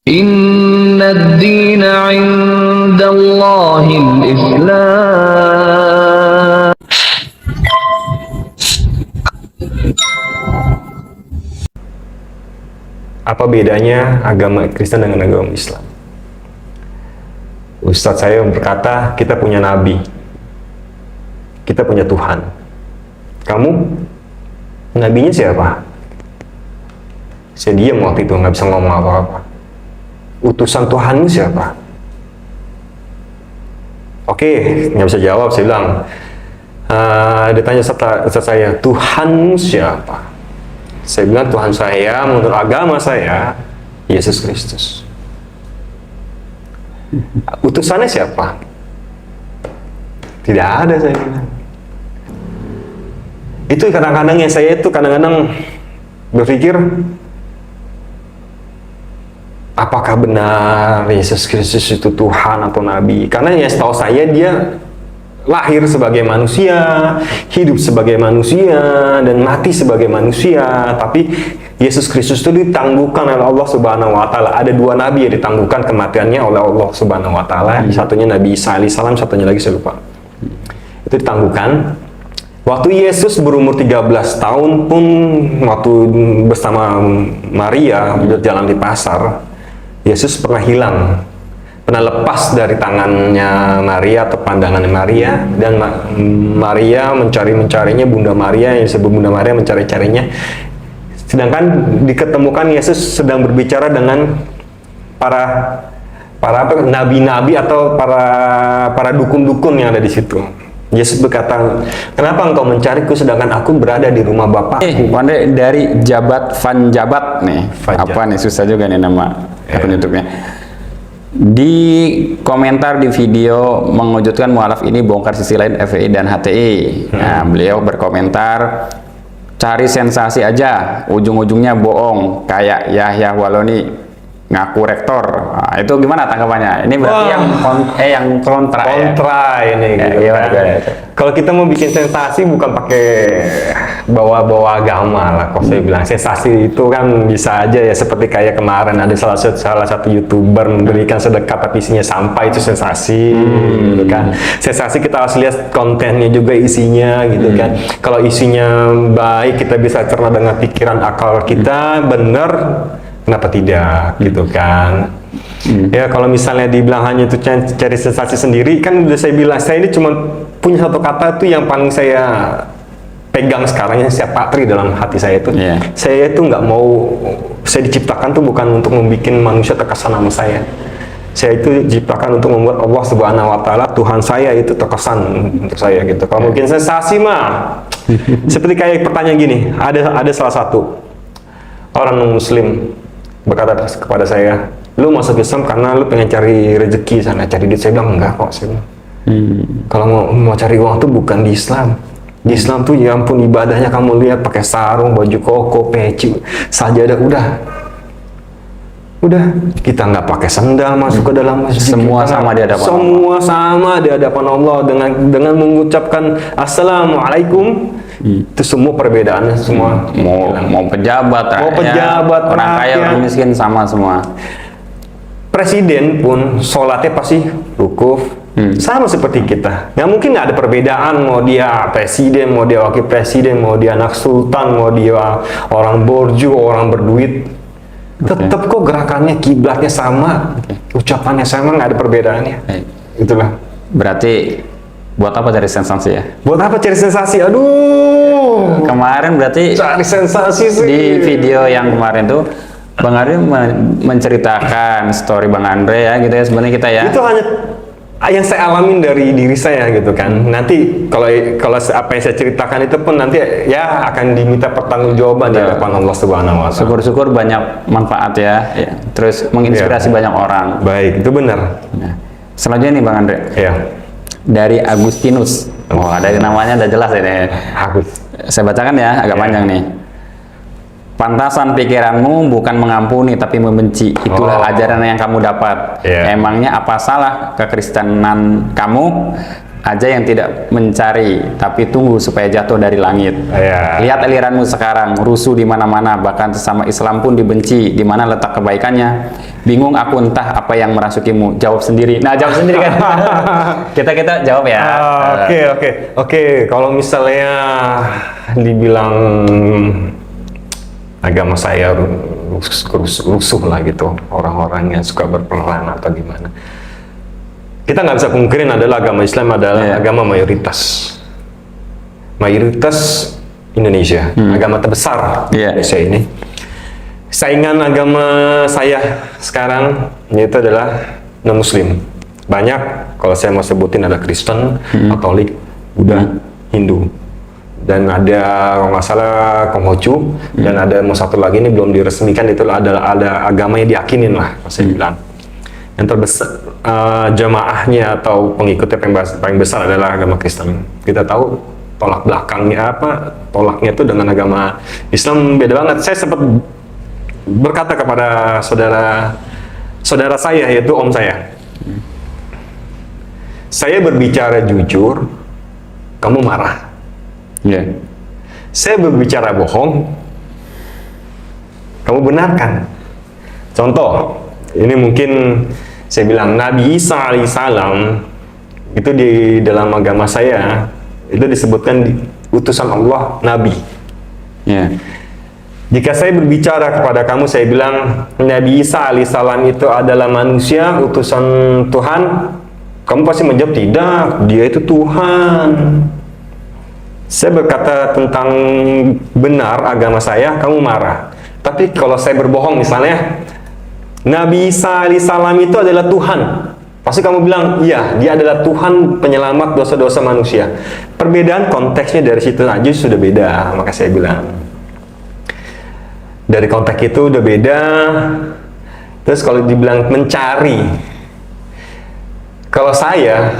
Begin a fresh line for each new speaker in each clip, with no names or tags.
Inna ad-dina 'indallahil Islam.
Apa bedanya agama Kristen dengan agama Islam? Ustadz saya berkata, kita punya Nabi, kita punya Tuhan. Kamu, Nabinya siapa? Saya diam waktu itu, nggak bisa ngomong apa-apa. Utusan Tuhanmu siapa? Oke, nggak bisa jawab, saya bilang. Ditanya Ustadz saya, Tuhanmu siapa? Saya bilang, Tuhan saya, menurut agama saya, Yesus Kristus. Utusannya siapa? Tidak ada, saya bilang. Itu kadang-kadang yang saya itu kadang-kadang berpikir, apakah benar Yesus Kristus itu Tuhan atau Nabi? Karena yang setahu saya dia lahir sebagai manusia, hidup sebagai manusia, dan mati sebagai manusia. Tapi Yesus Kristus itu ditangguhkan oleh Allah Subhanahu Wa Taala. Ada dua nabi yang ditangguhkan kematiannya oleh Allah Subhanahu Wa Taala. Satunya Nabi Isa alaihissalam, satunya lagi saya lupa. Itu ditangguhkan. Waktu Yesus berumur 13 tahun pun, waktu bersama Maria berjalan di pasar, Yesus pernah hilang. Pernah lepas dari tangannya Maria atau pandangannya Maria, dan Maria mencarinya, Bunda Maria yang disebut Bunda Maria mencari-carinya. Sedangkan diketemukan Yesus sedang berbicara dengan para nabi-nabi atau para dukun-dukun yang ada di situ. Yesus berkata, kenapa engkau mencariku sedangkan aku berada di rumah Bapakku?
Pandai dari Jabat Van Jabat nih.
Van
Apa nih, susah juga nih nama akun YouTube-nya. Di komentar di video mengejutkan mualaf ini bongkar sisi lain FPI dan HTI. Nah, beliau berkomentar, cari sensasi aja, ujung-ujungnya bohong, kayak Yahya Waloni ngaku rektor. Nah, itu gimana tanggapannya? Ini berarti yang kontra ya?
Ini gitu kan. Kalau kita mau bikin sensasi bukan pakai bawa-bawa agama lah. Kalau saya bilang sensasi itu kan bisa aja ya, seperti kayak kemarin ada salah satu YouTuber memberikan sedekah tapi isinya sampah, itu sensasi gitu kan. Sensasi kita harus lihat kontennya juga, isinya gitu kan. Kalau isinya baik, kita bisa cerna dengan pikiran akal kita, bener, kenapa tidak gitu kan. Ya kalau misalnya dibilang hanya itu cari sensasi sendiri, kan udah saya bilang, saya ini cuma punya satu kata tuh yang paling saya pegang sekarang, yang saya patri dalam hati saya itu. Saya itu nggak mau, saya diciptakan tuh bukan untuk membuat manusia terkesan sama saya. Saya itu diciptakan untuk membuat Allah Subhanahu Wa Taala, Tuhan saya itu terkesan untuk saya gitu. Kalau mungkin sensasi mah seperti kayak pertanyaan gini, ada salah satu orang Muslim berkata kepada saya, lu masuk Islam karena lu pengen cari rezeki sana, cari duit. Saya bilang enggak kok, saya bilang. Kalau mau cari uang tuh bukan di Islam. Di Islam tuh ya ampun, ibadahnya kamu lihat pakai sarung, baju koko, peci, sajadah, udah kita nggak pakai sandal masuk ke dalam masjid.
Semua sama di hadapan Allah.
Semua sama di hadapan Allah dengan mengucapkan assalamualaikum. Itu semua perbedaannya semua.
Mau pejabat, orang kaya, orang miskin sama semua.
Presiden pun sholatnya pasti rukuf, sama seperti kita. Nggak mungkin nggak ada perbedaan, mau dia presiden, mau dia wakil presiden, mau dia anak sultan, mau dia orang borju, orang berduit, tetap kok gerakannya, kiblatnya sama, ucapannya sama, nggak ada perbedaannya. Itulah.
Berarti buat apa cari sensasi ya?
Buat apa cari sensasi? Aduh.
Kemarin berarti
cari sensasi sih.
Di video yang kemarin tuh Bang Andre menceritakan story Bang Andre ya gitu ya, sebenarnya kita ya.
Itu hanya yang saya alamin dari diri saya gitu kan. Nanti kalau apa yang saya ceritakan itu pun nanti ya akan diminta pertanggungjawaban di hadapan Allah Subhanahu Wa Taala.
Syukur-syukur banyak manfaat ya. Terus menginspirasi banyak orang.
Baik, itu benar.
Nah, selanjutnya nih Bang Andre.
Ya.
Dari Agustinus. Oh, dari namanya udah jelas ini.
Agus.
Saya bacakan ya, agak panjang nih. Pantasan pikiranmu bukan mengampuni tapi membenci. Itulah ajaran yang kamu dapat. Emangnya apa salah kekristenan kamu? aja yang tidak mencari, tapi tunggu supaya jatuh dari langit.
Ya.
Lihat aliranmu sekarang, rusuh di mana-mana, bahkan sesama Islam pun dibenci. Di mana letak kebaikannya? Bingung aku entah apa yang merasukimu. Jawab sendiri. Nah, jawab sendiri kan. kita jawab ya.
Oke. Kalau misalnya dibilang agama saya rusuh lah gitu, orang-orang yang suka berperang atau gimana. Kita nggak bisa pungkirin adalah agama Islam adalah agama mayoritas Indonesia, agama terbesar Indonesia ini. Saingan agama saya sekarang yaitu adalah non-Muslim. Banyak, kalau saya mau sebutin ada Kristen, Katolik, Buddha, Hindu, dan ada kalau nggak salah Konghucu, dan ada mau satu lagi ini belum diresmikan, itu ada agama yang diyakinin lah, saya bilang. Yang terbesar jamaahnya atau pengikutnya paling besar adalah agama Kristen. Kita tahu tolaknya itu dengan agama Islam beda banget. Saya sempat berkata kepada saudara saya, yaitu om saya berbicara jujur, kamu marah. Saya berbicara bohong, kamu benarkan. Contoh, ini mungkin saya bilang Nabi Isa alaihissalam itu di dalam agama saya itu disebutkan utusan Allah, Nabi. Jika saya berbicara kepada kamu, saya bilang Nabi Isa alaihissalam itu adalah manusia, utusan Tuhan, kamu pasti menjawab tidak, dia itu Tuhan. Saya berkata tentang benar agama saya, kamu marah. Tapi kalau saya berbohong misalnya, Nabi Isa alaihissalam itu adalah Tuhan, pasti kamu bilang, iya, dia adalah Tuhan penyelamat dosa-dosa manusia. Perbedaan konteksnya dari situ aja sudah beda, maka saya bilang. Dari konteks itu udah beda. Terus kalau dibilang mencari, kalau saya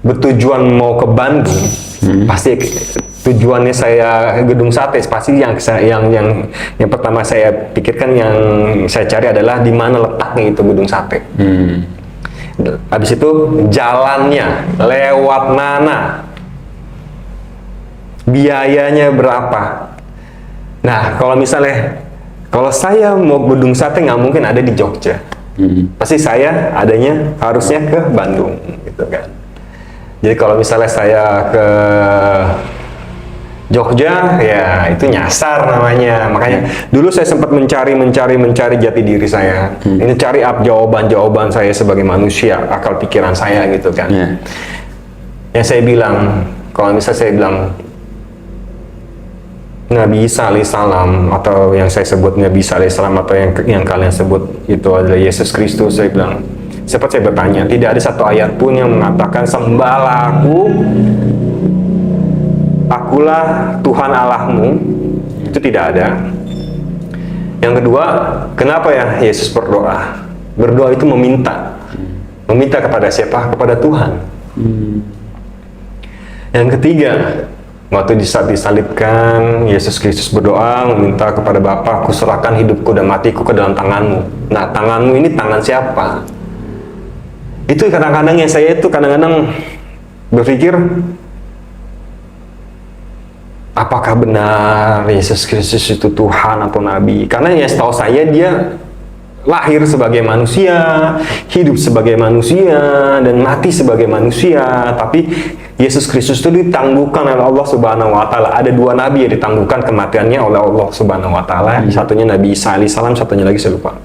bertujuan mau ke Bandung, pasti tujuannya saya gedung sate, pasti yang pertama saya pikirkan, yang saya cari adalah di mana letaknya itu gedung sate. Habis itu jalannya lewat mana, biayanya berapa. Nah, kalau saya mau gedung sate nggak mungkin ada di Jogja, pasti saya harusnya ke Bandung, gitu kan. Jadi kalau misalnya saya ke Jogja, ya itu nyasar namanya. Makanya dulu saya sempat mencari jati diri saya. Ini cari jawaban saya sebagai manusia, akal pikiran saya gitu kan. Yang saya bilang, kalau misalnya saya bilang Nabi Isa alaihissalam, atau yang saya sebut Nabi Isa alaihissalam, atau yang kalian sebut itu adalah Yesus Kristus, saya bilang, sempat saya bertanya, tidak ada satu ayat pun yang mengatakan sembahlah aku, akulah Tuhan Allahmu. Itu tidak ada. Yang kedua, kenapa ya Yesus berdoa? Berdoa itu meminta. Meminta kepada siapa? Kepada Tuhan. Yang ketiga, waktu disalibkan, Yesus Kristus berdoa meminta kepada Bapa, aku serahkan hidupku dan matiku ke dalam tanganmu. Nah, tanganmu ini tangan siapa? Itu kadang-kadang yang saya itu kadang-kadang berpikir, apakah benar Yesus Kristus itu Tuhan atau Nabi? Karena ya setahu saya dia lahir sebagai manusia, hidup sebagai manusia, dan mati sebagai manusia. Tapi Yesus Kristus itu ditangguhkan oleh Allah Subhanahu Wa Taala. Ada dua nabi yang ditangguhkan kematiannya oleh Allah Subhanahu Wa Taala. Satunya Nabi Isa alaihissalam, satunya lagi saya lupa.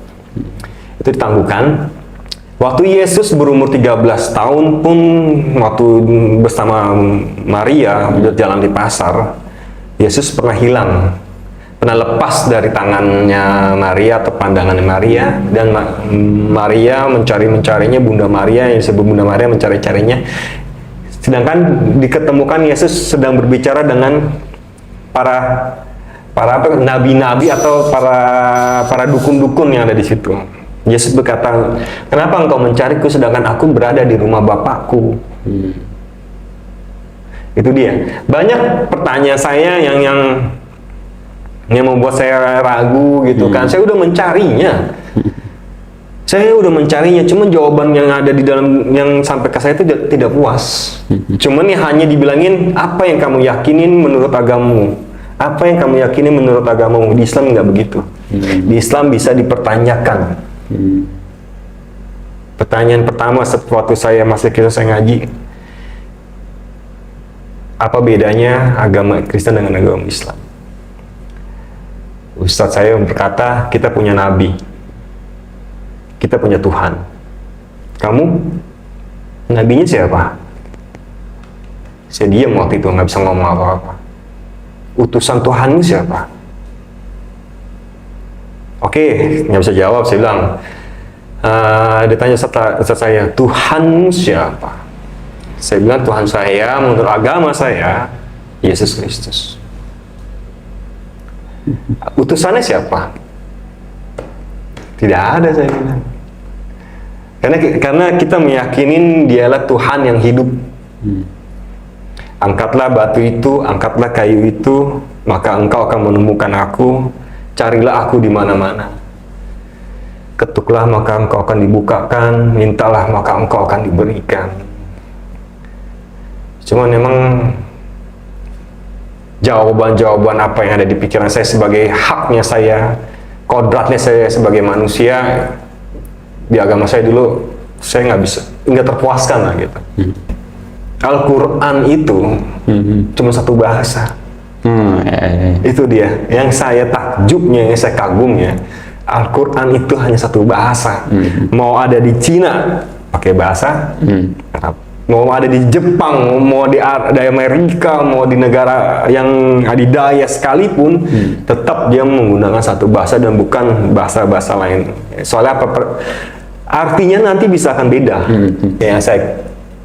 Itu ditangguhkan. Waktu Yesus berumur 13 tahun pun, waktu bersama Maria berjalan di pasar, Yesus pernah hilang, pernah lepas dari tangannya Maria atau pandangannya Maria, dan Maria mencarinya, Bunda Maria yang disebut Bunda Maria mencari-carinya. Sedangkan diketemukan Yesus sedang berbicara dengan para nabi-nabi atau para dukun-dukun yang ada di situ. Yesus berkata, kenapa engkau mencariku sedangkan aku berada di rumah Bapakku? Itu dia. Banyak pertanyaan saya yang membuat saya ragu gitu kan. Saya udah mencarinya. Saya udah mencarinya, cuman jawaban yang ada di dalam yang sampai ke saya itu tidak puas. Cuman ya hanya dibilangin apa yang kamu yakinin menurut agamamu. Apa yang kamu yakini menurut agamamu. Di Islam nggak begitu. Di Islam bisa dipertanyakan. Pertanyaan pertama waktu saya masih kecil saya ngaji, apa bedanya agama Kristen dengan agama Islam? Ustadz saya berkata, kita punya nabi, kita punya Tuhan. Kamu nabinya siapa? Saya diam waktu itu, nggak bisa ngomong apa-apa. Utusan Tuhanmu siapa? Oke, nggak bisa jawab. Saya bilang, ditanya Ustadz saya, Tuhanmu siapa? Saya bilang, Tuhan saya menurut agama saya Yesus Kristus. Utusannya siapa? Tidak ada, saya bilang. Karena kita meyakinin dialah Tuhan yang hidup. Angkatlah batu itu, angkatlah kayu itu, maka engkau akan menemukan aku. Carilah aku di mana-mana. Ketuklah maka engkau akan dibukakan, mintalah maka engkau akan diberikan. Cuman memang jawaban-jawaban apa yang ada di pikiran saya sebagai haknya saya, kodratnya saya sebagai manusia, di agama saya dulu saya nggak terpuaskan lah gitu. Al-Quran itu cuma satu bahasa. Itu dia yang saya takjubnya, yang saya kagumnya. Al-Quran itu hanya satu bahasa. Mau ada di Cina pakai bahasa Arab, mau ada di Jepang, mau di Amerika, mau di negara yang adidaya sekalipun, tetap dia menggunakan satu bahasa dan bukan bahasa-bahasa lain. Soalnya artinya nanti bisa akan beda. Yang saya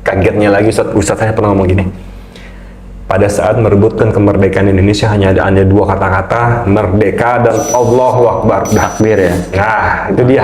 kagetnya lagi, Ustadz saya pernah ngomong gini, pada saat merebutkan kemerdekaan Indonesia hanya ada dua kata-kata, merdeka dan Allahu Akbar.
Takbir ya.
Nah, itu dia.